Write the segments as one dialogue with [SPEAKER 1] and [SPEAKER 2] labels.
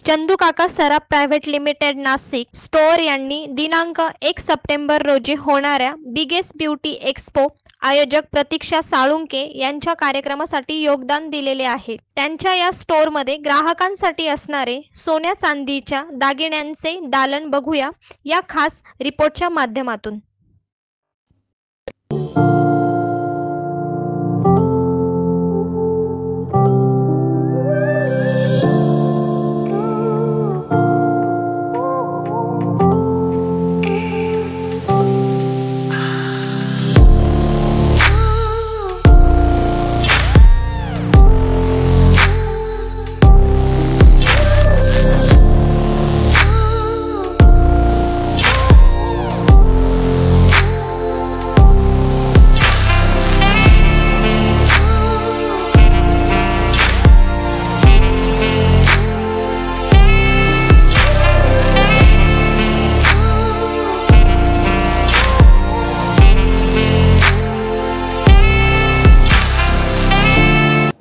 [SPEAKER 1] चंदू काका सराफ private limited Nashik store यांनी दिनांक 1 सप्टेंबर रोजी होणाऱ्या बिगेस्ट ब्युटी एक्स्पो आयोजक प्रतीक्षा साळुंके यांच्या कार्यक्रमासाठी योगदान दिलेले आहे। त्यांच्या या स्टोअरमध्ये ग्राहकांसाठी असणारे सोन्या चांदीच्या दागिन्यांचे दालन बघूया या खास रिपोर्टच्या माध्यमातून।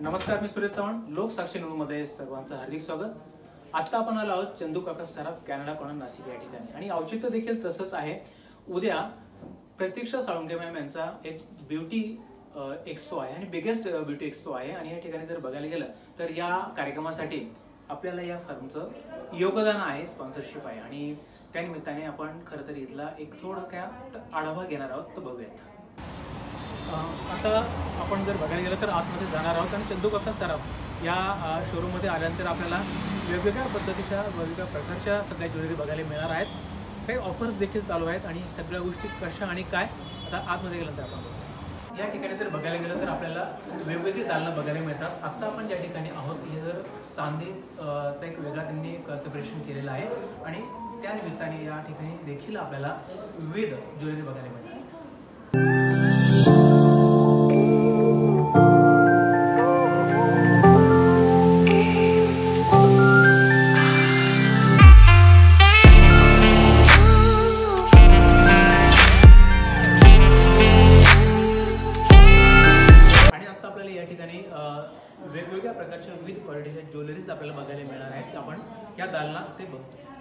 [SPEAKER 2] नमस्कार, मी सुरेश चव्हाण, लोकसाक्षी न्यूजमध्ये सर्वांचं हार्दिक स्वागत। आता आपण आलो आहोत चंदू काका सराफ कॅनडा कॉर्नर नाशिक या ठिकाणी आणि औचित्य देखील तसंच आहे। उद्या प्रतीक्षा साळुंके मॅम यांचा एक ब्युटी एक्स्पो आहे आणि बिगेस्ट ब्युटी एक्स्पो आहे आणि या ठिकाणी जर बघायला गेलं तर या कार्यक्रमासाठी आपल्याला या फर्मचं योगदान आहे, स्पॉन्सरशिप आहे आणि त्या निमित्ताने आपण खरं तर इथला एक थोडक्यात आढावा घेणार आहोत, तो बघूयात। आता आपण जर बघायला गेलं तर आतमध्ये जाणार आहोत आणि चंदू काका सराफ या शोरूममध्ये आल्यानंतर आपल्याला वेगवेगळ्या पद्धतीच्या वेगवेगळ्या प्रकारच्या सगळ्या ज्वेलरी बघायला मिळणार आहेत। काही ऑफर्स देखील चालू आहेत आणि सगळ्या गोष्टी कशा आणि काय आता आतमध्ये गेल्यानंतर आपण या ठिकाणी जर बघायला गेलं तर आपल्याला वेगवेगळी दालनं बघायला मिळतात। आता आपण ज्या ठिकाणी आहोत हे जर चांदीचा एक वेगळा त्यांनी सेपरेशन केलेलं आहे आणि त्या निमित्ताने या ठिकाणी देखील आपल्याला विविध ज्वेलरी बघायला मिळतात। वेगवेगळ्या प्रकारच्या विविध क्वालिटीच्या ज्वेलरीज आपल्याला बघायला मिळणार आहेत। आपण या दालनात ते बघतो।